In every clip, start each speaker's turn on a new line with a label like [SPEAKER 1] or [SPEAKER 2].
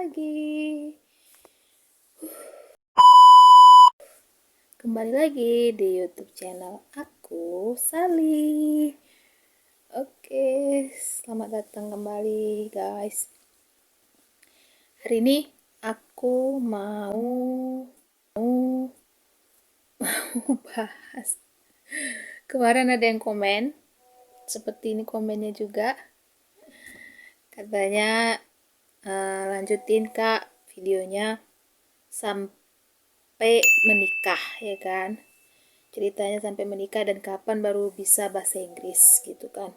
[SPEAKER 1] lagi. Kembali lagi di YouTube channel aku, Sally. Oke, selamat datang kembali guys. Hari ini aku mau bahas. Kemarin ada yang komen, seperti ini komennya juga. Katanya lanjutin kak videonya sampai menikah, ya kan? Ceritanya sampai menikah dan kapan baru bisa bahasa Inggris gitu kan.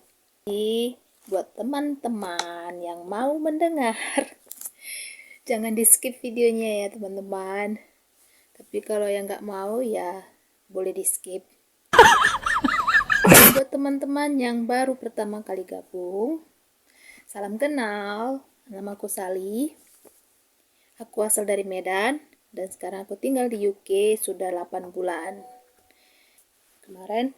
[SPEAKER 1] Jadi buat teman-teman yang mau mendengar jangan di skip videonya ya teman-teman. Tapi kalau yang nggak mau ya boleh di skip. Buat teman-teman yang baru pertama kali gabung, salam kenal, nama aku Sally. Aku asal dari Medan dan sekarang aku tinggal di UK sudah 8 bulan. Kemarin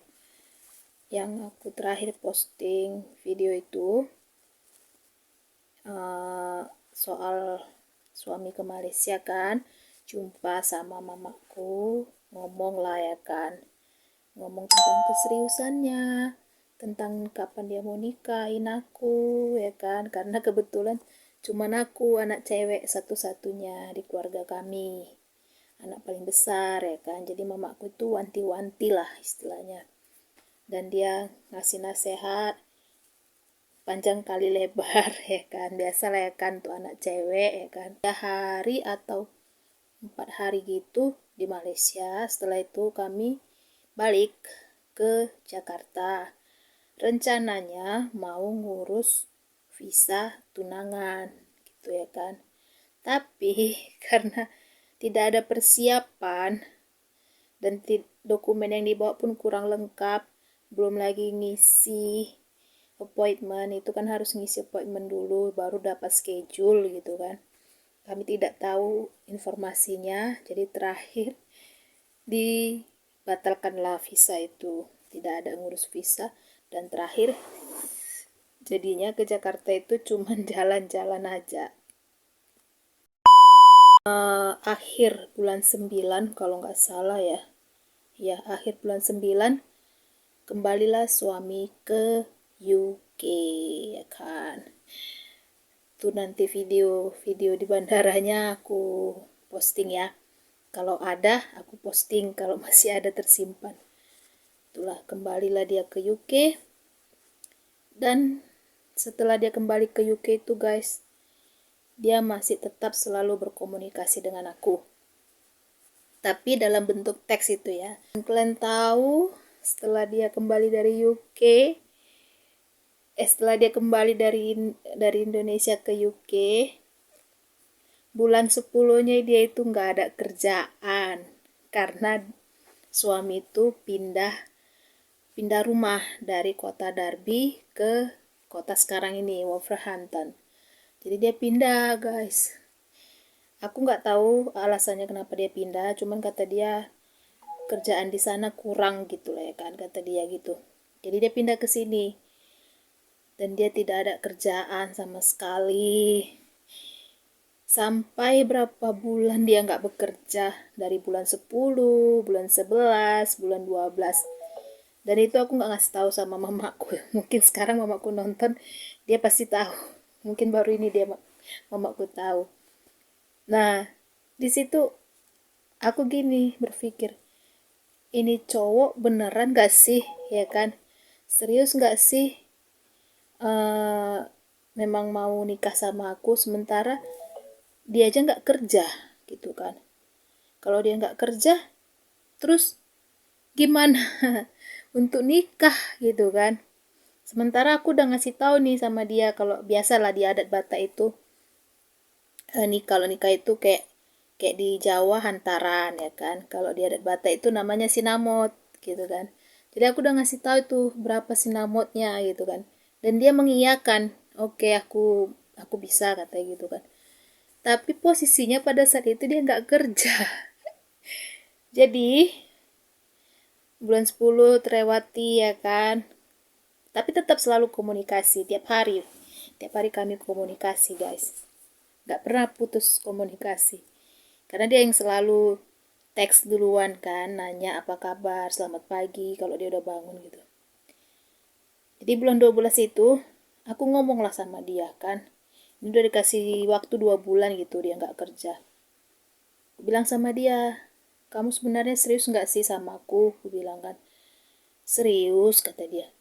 [SPEAKER 1] yang aku terakhir posting video itu soal suami ke Malaysia kan, jumpa sama mamaku, ngomong lah ya kan, ngomong tentang keseriusannya, tentang kapan dia mau nikahin aku ya kan, karena kebetulan cuman aku anak cewek satu-satunya di keluarga kami, anak paling besar ya kan, jadi mamaku tuh wanti-wanti lah istilahnya. Dan dia ngasih nasihat panjang kali lebar ya kan, biasa lah ya kan tuh anak cewek ya kan, 3 hari atau 4 hari gitu di Malaysia. Setelah itu kami balik ke Jakarta, rencananya mau ngurus visa tunangan gitu ya kan, tapi karena tidak ada persiapan dan dokumen yang dibawa pun kurang lengkap, belum lagi ngisi appointment, itu kan harus ngisi appointment dulu baru dapat schedule gitu kan. Kami tidak tahu informasinya, jadi terakhir dibatalkanlah visa itu, tidak ada ngurus visa. Dan terakhir jadinya ke Jakarta itu cuman jalan-jalan aja. Akhir bulan 9 kalau nggak salah ya, akhir bulan 9 kembalilah suami ke UK ya kan. Itu nanti video di bandaranya aku posting ya, kalau ada aku posting, kalau masih ada tersimpan. Itulah, kembalilah dia ke UK. Dan setelah dia kembali ke UK itu guys, dia masih tetap selalu berkomunikasi dengan aku, tapi dalam bentuk teks itu ya. Dan kalian tahu setelah dia kembali dari UK, setelah dia kembali dari Indonesia ke UK, bulan 10-nya dia itu nggak ada kerjaan karena suami itu pindah rumah dari kota Derby ke kota sekarang ini, Wolverhampton. Jadi dia pindah guys. Aku nggak tahu alasannya kenapa dia pindah, cuman kata dia kerjaan di sana kurang gitu lah ya kan, kata dia gitu. Jadi dia pindah ke sini dan dia tidak ada kerjaan sama sekali. Sampai berapa bulan dia nggak bekerja, dari bulan 10, bulan 11, bulan 12. Dan itu aku nggak ngasih tahu sama mamaku. Mungkin sekarang mamaku nonton, dia pasti tahu. Mungkin baru ini mamaku tahu. Nah, di situ aku gini berpikir, ini cowok beneran gak sih, ya kan? Serius gak sih memang mau nikah sama aku, sementara dia aja nggak kerja gitu kan? Kalau dia nggak kerja, terus gimana untuk nikah gitu kan? Sementara aku udah ngasih tahu nih sama dia, kalau biasalah di adat Batak itu kalau nikah itu kayak di Jawa hantaran ya kan. Kalau di adat Batak itu namanya sinamot gitu kan. Jadi aku udah ngasih tahu tuh berapa sinamotnya gitu kan. Dan dia mengiyakan, oke, aku bisa, katanya gitu kan. Tapi posisinya pada saat itu dia nggak kerja. Jadi bulan 10 terlewati ya kan. Tapi tetap selalu komunikasi tiap hari. Tiap hari kami komunikasi guys. nggak pernah putus komunikasi. Karena dia yang selalu teks duluan kan, nanya apa kabar, selamat pagi kalau dia udah bangun gitu. Jadi bulan 12 itu aku ngomong lah sama dia kan. Ini udah dikasih waktu 2 bulan gitu dia nggak kerja. Aku bilang sama dia, kamu sebenarnya serius nggak sih sama aku? Aku bilang kan, serius kata dia.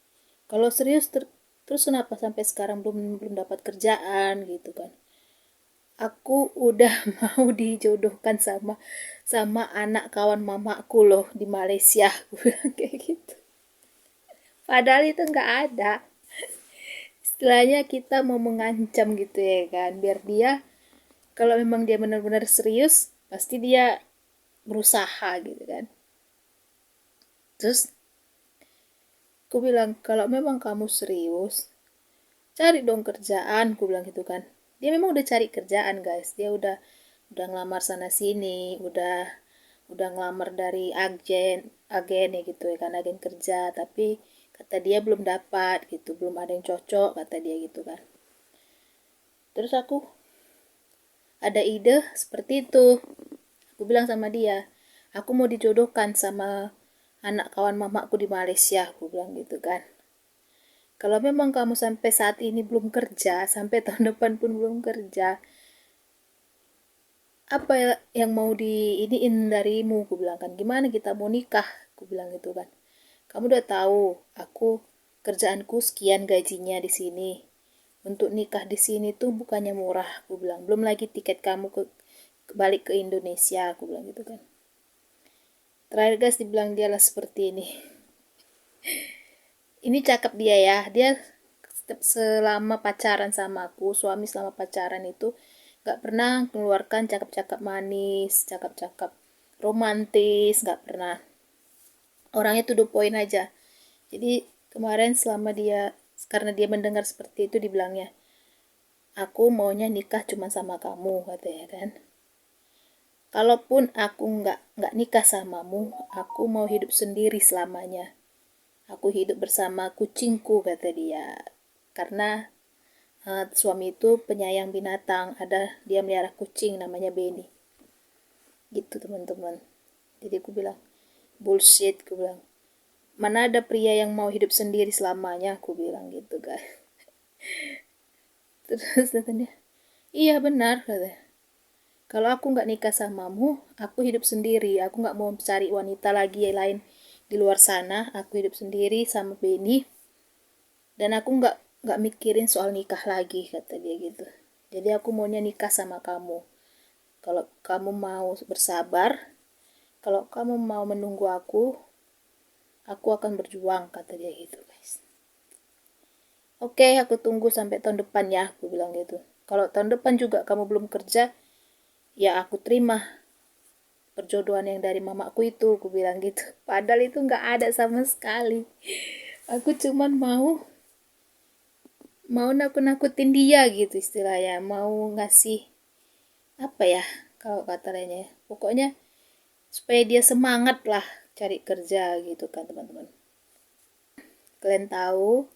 [SPEAKER 1] Kalau serius terus kenapa sampai sekarang belum belum dapat kerjaan gitu kan? Aku udah mau dijodohkan sama sama anak kawan mamaku loh di Malaysia. Aku bilang kayak gitu. Padahal itu nggak ada. Istilahnya kita mau mengancam gitu ya kan, biar dia kalau memang dia benar-benar serius pasti dia berusaha gitu kan. Terus aku bilang kalau memang kamu serius cari dong kerjaan, aku bilang gitu kan. Dia memang udah cari kerjaan guys, dia udah ngelamar sana sini, udah ngelamar dari agen ya gitu ya kan, agen kerja, tapi kata dia belum dapat gitu, belum ada yang cocok kata dia gitu kan. Terus aku ada ide seperti itu. Aku bilang sama dia, aku mau dijodohkan sama anak kawan mamaku di Malaysia, aku bilang gitu kan. Kalau memang kamu sampai saat ini belum kerja, sampai tahun depan pun belum kerja, apa yang mau diiniin darimu, aku bilang kan. Gimana kita mau nikah, aku bilang gitu kan. Kamu udah tahu, aku kerjaanku sekian gajinya di sini. Untuk nikah di sini tuh bukannya murah, aku bilang. Belum lagi tiket kamu balik ke Indonesia, aku bilang gitu kan. Terakhir guys dibilang dia lah seperti ini. Ini cakep dia ya, dia selama pacaran sama aku, suami selama pacaran itu gak pernah mengeluarkan cakap-cakap manis, cakap-cakap romantis, gak pernah. Orangnya to the point aja. Jadi kemarin selama dia, karena dia mendengar seperti itu, dibilangnya, aku maunya nikah cuma sama kamu katanya kan. Kalaupun aku nggak nikah samamu, aku mau hidup sendiri selamanya. Aku hidup bersama kucingku kata dia. Karena suami itu penyayang binatang, ada dia melihara kucing namanya Benny. Gitu teman-teman. Jadi aku bilang, bullshit, aku bilang. Mana ada pria yang mau hidup sendiri selamanya, aku bilang gitu kan. Terus katanya, iya benar katanya. Kalau aku nggak nikah samamu, aku hidup sendiri. Aku nggak mau cari wanita lagi yang lain di luar sana. Aku hidup sendiri sama Benny. Dan aku nggak mikirin soal nikah lagi, kata dia gitu. Jadi aku maunya nikah sama kamu. Kalau kamu mau bersabar, kalau kamu mau menunggu aku akan berjuang, kata dia gitu guys. Oke, aku tunggu sampai tahun depan ya, aku bilang gitu. Kalau tahun depan juga kamu belum kerja, ya aku terima perjodohan yang dari mamaku itu, aku bilang gitu. Padahal itu nggak ada sama sekali. Aku cuman mau nakut-nakutin dia gitu istilahnya, mau ngasih apa ya kalau kata lainnya ya. Pokoknya supaya dia semangat lah cari kerja gitu kan teman-teman. Kalian tahu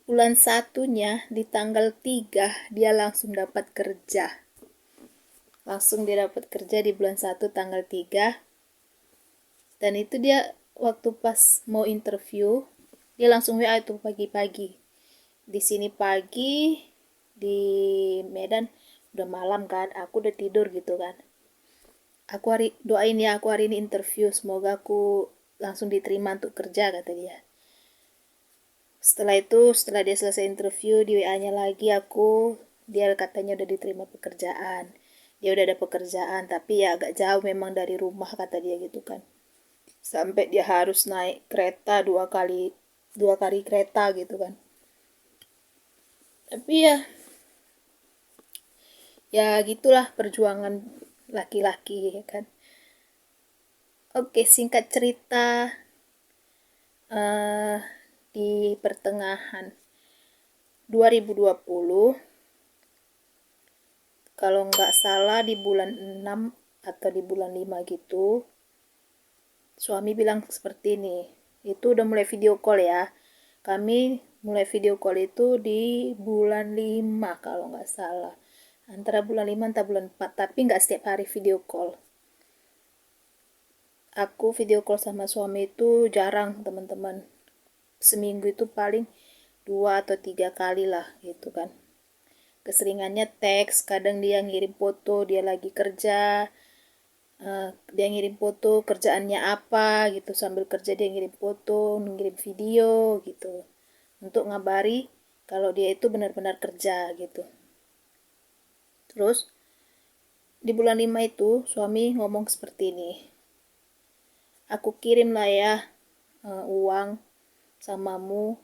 [SPEAKER 1] bulan satunya di tanggal 3 dia langsung dapat kerja. Langsung dia dapat kerja di bulan 1 tanggal 3. Dan itu dia waktu pas mau interview, dia langsung WA itu pagi-pagi. Di sini pagi, di Medan udah malam kan, aku udah tidur gitu kan. Aku doain ya, aku hari ini interview, semoga aku langsung diterima untuk kerja kata dia. Setelah dia selesai interview, di WA-nya lagi dia katanya udah diterima pekerjaan. Dia udah ada pekerjaan, tapi ya agak jauh memang dari rumah kata dia gitu kan. Sampai dia harus naik kereta dua kali kereta gitu kan. Tapi ya gitulah perjuangan laki-laki ya kan. Oke, singkat cerita, di pertengahan 2020, kalau nggak salah di bulan 6 atau di bulan 5 gitu, suami bilang seperti ini, itu udah mulai video call ya, kami mulai video call itu di bulan 5 kalau nggak salah. Antara bulan 5 atau bulan 4, tapi nggak setiap hari video call. Aku video call sama suami itu jarang, teman-teman. Seminggu itu paling 2 atau 3 kali lah gitu kan. Keseringannya teks, kadang dia ngirim foto dia lagi kerja, dia ngirim foto kerjaannya apa gitu, sambil kerja dia ngirim foto, ngirim video gitu, untuk ngabari kalau dia itu benar-benar kerja gitu. Terus di bulan 5 itu suami ngomong seperti ini, aku kirim lah ya uang samamu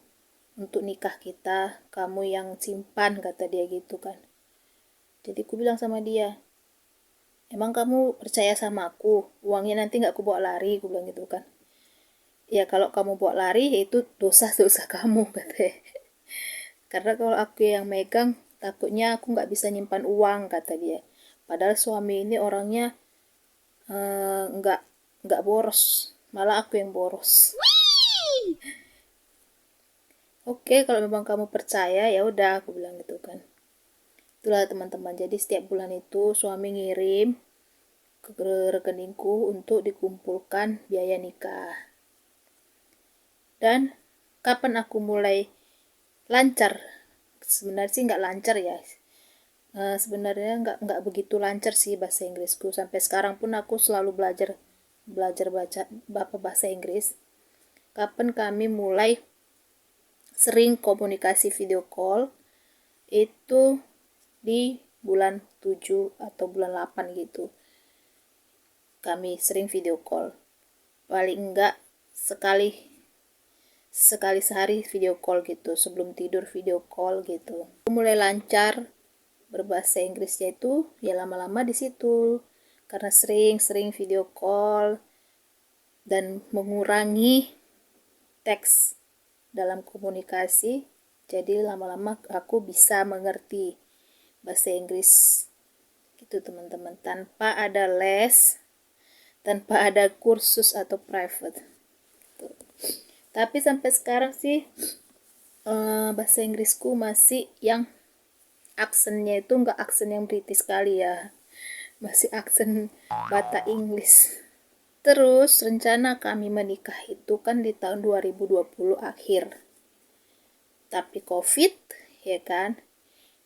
[SPEAKER 1] untuk nikah kita, kamu yang simpan, kata dia gitu kan. Jadi aku bilang sama dia, emang kamu percaya sama aku, uangnya nanti gak aku bawa lari, aku bilang gitu kan. Ya kalau kamu bawa lari ya itu dosa-dosa kamu, katanya. Karena kalau aku yang megang, takutnya aku gak bisa nyimpan uang, kata dia. Padahal suami ini orangnya nggak boros, malah aku yang boros. Oke, kalau memang kamu percaya ya udah, aku bilang gitu kan. Itulah teman-teman, jadi setiap bulan itu suami ngirim ke rekeningku untuk dikumpulkan biaya nikah. Dan kapan aku mulai lancar? Sebenarnya sih nggak lancar ya. Sebenarnya nggak begitu lancar sih bahasa Inggrisku. Sampai sekarang pun aku selalu belajar baca bahasa Inggris. Kapan kami mulai sering komunikasi video call? Itu di bulan 7 atau bulan 8 gitu. Kami sering video call. Paling enggak sekali sehari video call gitu, sebelum tidur video call gitu. Mulai lancar berbahasa Inggrisnya itu ya lama-lama di situ, karena sering video call dan mengurangi teks dalam komunikasi. Jadi lama-lama aku bisa mengerti bahasa Inggris gitu teman-teman, tanpa ada les, tanpa ada kursus atau private gitu. Tapi sampai sekarang sih bahasa Inggrisku masih yang aksennya itu nggak aksen yang British sekali ya, masih aksen Bata Inggris. Terus rencana kami menikah itu kan di tahun 2020 akhir, tapi COVID ya kan,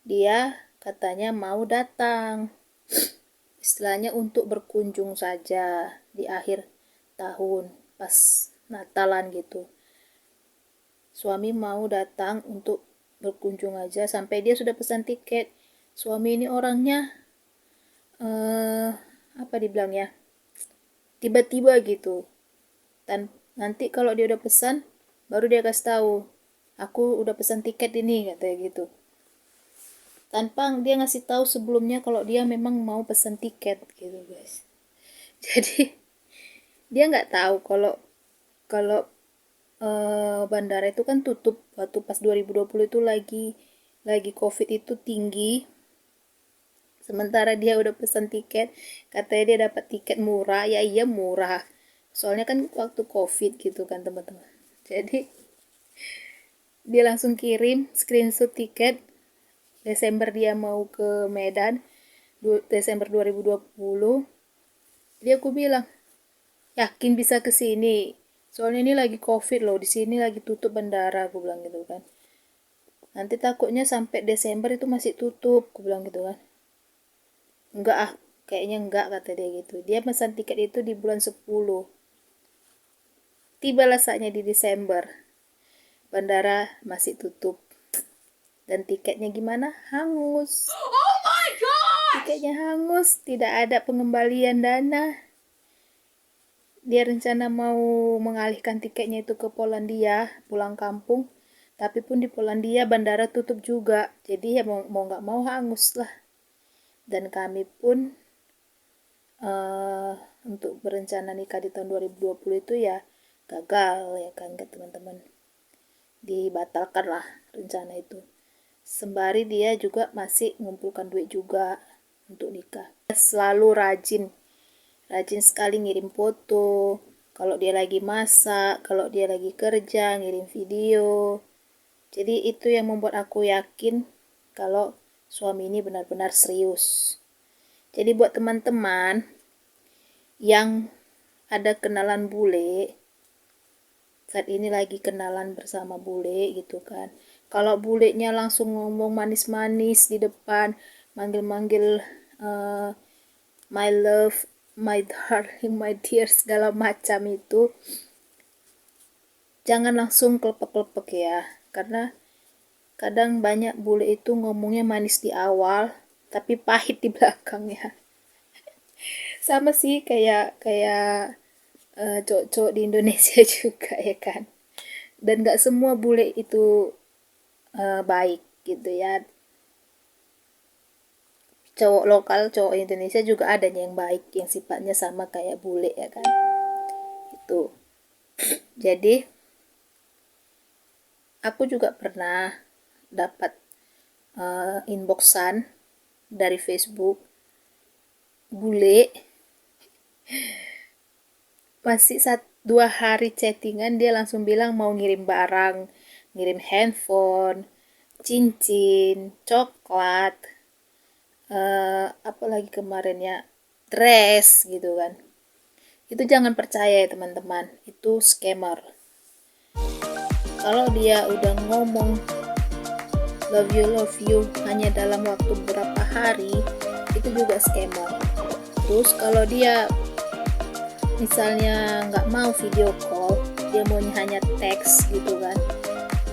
[SPEAKER 1] dia katanya mau datang, istilahnya untuk berkunjung saja di akhir tahun pas Natalan gitu. Suami mau datang untuk berkunjung aja, sampai dia sudah pesan tiket. Suami ini orangnya apa dibilangnya, tiba-tiba gitu. Dan nanti kalau dia udah pesan baru dia kasih tahu, aku udah pesan tiket ini, katanya gitu, tanpa dia ngasih tahu sebelumnya kalau dia memang mau pesan tiket gitu guys. Jadi dia nggak tahu kalau bandara itu kan tutup waktu pas 2020 itu lagi COVID itu tinggi. Sementara dia udah pesan tiket, katanya dia dapat tiket murah. Ya iya murah, soalnya kan waktu COVID gitu kan teman-teman. Jadi dia langsung kirim screenshot tiket Desember dia mau ke Medan, Desember 2020. Dia aku bilang, yakin bisa ke sini? Soalnya ini lagi COVID loh, di sini lagi tutup bandara, aku bilang gitu kan. Nanti takutnya sampai Desember itu masih tutup, aku bilang gitu kan. Enggak ah, kayaknya enggak, kata dia gitu. Dia pesan tiket itu di bulan 10. Tibalah saatnya di Desember, bandara masih tutup. Dan tiketnya gimana? Hangus. Oh my God! Tiketnya hangus, tidak ada pengembalian dana. Dia rencana mau mengalihkan tiketnya itu ke Polandia, pulang kampung. Tapi pun di Polandia bandara tutup juga. Jadi ya mau nggak mau hangus lah. Dan kami pun untuk berencana nikah di tahun 2020 itu ya gagal ya kan teman-teman. Dibatalkan lah rencana itu. Sembari dia juga masih mengumpulkan duit juga untuk nikah. Selalu rajin sekali ngirim foto, kalau dia lagi masak, kalau dia lagi kerja ngirim video. Jadi itu yang membuat aku yakin kalau suami ini benar-benar serius. Jadi buat teman-teman yang ada kenalan bule, saat ini lagi kenalan bersama bule gitu kan. Kalau bulenya langsung ngomong manis-manis di depan, manggil-manggil my love, my darling, my dear, segala macam itu, jangan langsung klepek-klepek ya. Karena kadang banyak bule itu ngomongnya manis di awal, tapi pahit di belakangnya. Sama sih kayak cowok-cowok di Indonesia juga ya kan. Dan gak semua bule itu baik gitu ya. Cowok lokal, cowok Indonesia juga ada yang baik, yang sifatnya sama kayak bule ya kan. Itu. Jadi aku juga pernah dapat inboxan dari Facebook bule, masih 2 hari chattingan dia langsung bilang mau ngirim barang, ngirim handphone, cincin, coklat, apalagi kemarin ya, dress gitu kan. Itu jangan percaya ya teman-teman, itu scammer. Kalau dia udah ngomong love you hanya dalam waktu beberapa hari, itu juga scammer. Terus kalau dia misalnya nggak mau video call, dia maunya hanya teks gitu kan,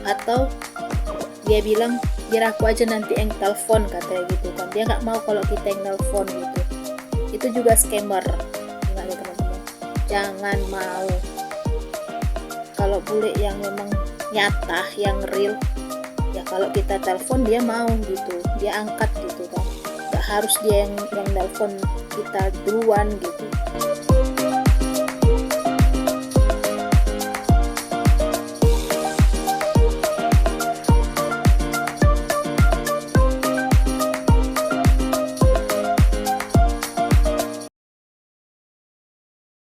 [SPEAKER 1] atau dia bilang biar aku aja nanti yang telepon katanya gitu kan, dia nggak mau kalau kita yang telepon gitu, itu juga scammer. Gimana teman-teman, jangan mau. Kalau bule yang memang nyata, yang real ya, kalau kita telepon dia mau gitu, dia angkat gitu kan, nggak harus dia yang telepon kita duluan gitu.